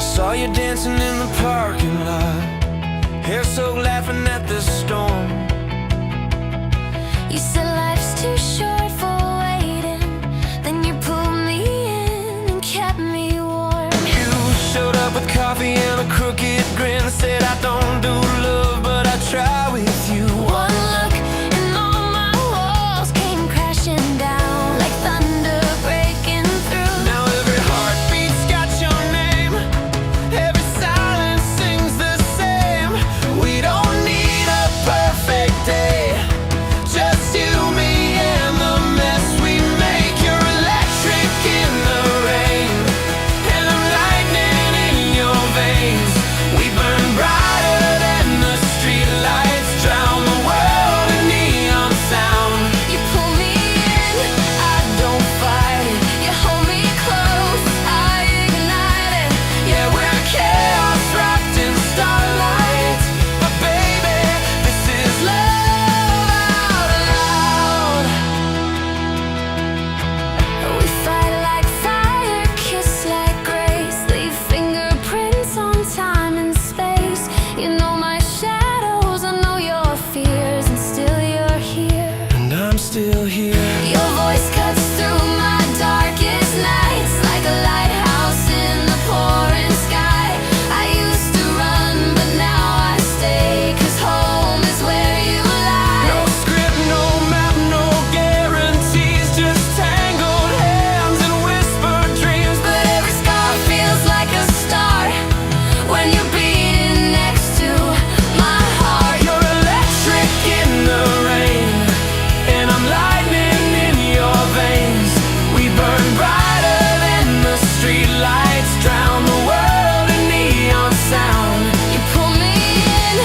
Saw you dancing in the parking lot, hair so laughing at the storm. You said life's too short for waiting, then you pulled me in and kept me warm. You showed up with coffee and a crooked grin, said I don't do love but I try with you. One look and all my walls came crashing down like thunder breaking through. Now every heartbeat's got your name, every silence sings the same. We don't need a perfect day, just you, me, and the mess we make. You're electric in the rain, and I'm lightning in your veins. We burn brighter than the streetlights, drown the world in neon sound. You pull me in, I don't fight it. You hold me close, I ignite it. Yeah, we're chaos wrapped in starlight, but baby, this is love out loud. We fight like fire, kiss like grace, leave fingerprints on time and space. You know my shadows, I know your fears, and still you're here. And I'm still here. Your voice cuts through my darkest nights like a lighthouse in the pouring sky. I used to run, but now I stay, 'cause home is where you lie. No script, no map, no guarantees, just tangled hands and whispered dreams. But every scar feels like a start when you're beating next to my heart. You're electric in the rain, and I'm lightning in your veins. We burn brighter than the streetlights, drown the world in neon sound. You pull me in,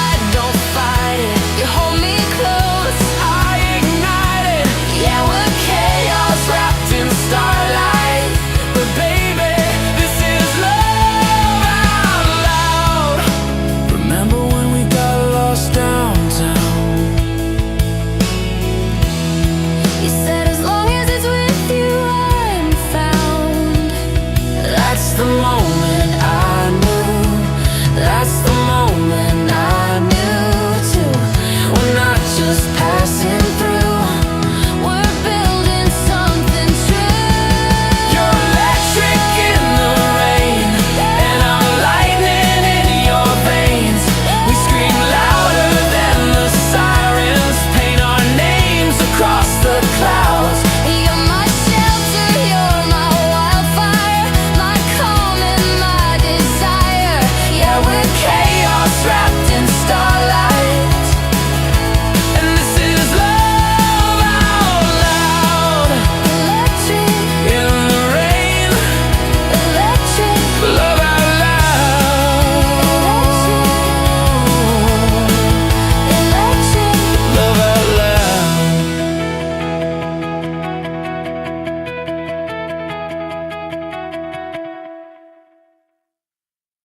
I don't fight it. You hold me close, I ignite it. yeah, we're chaos Wrapped in starlight, but baby, this is love out loud. Remember when we got lost downtown? You said as long as it's with you, I'm found. That's the moment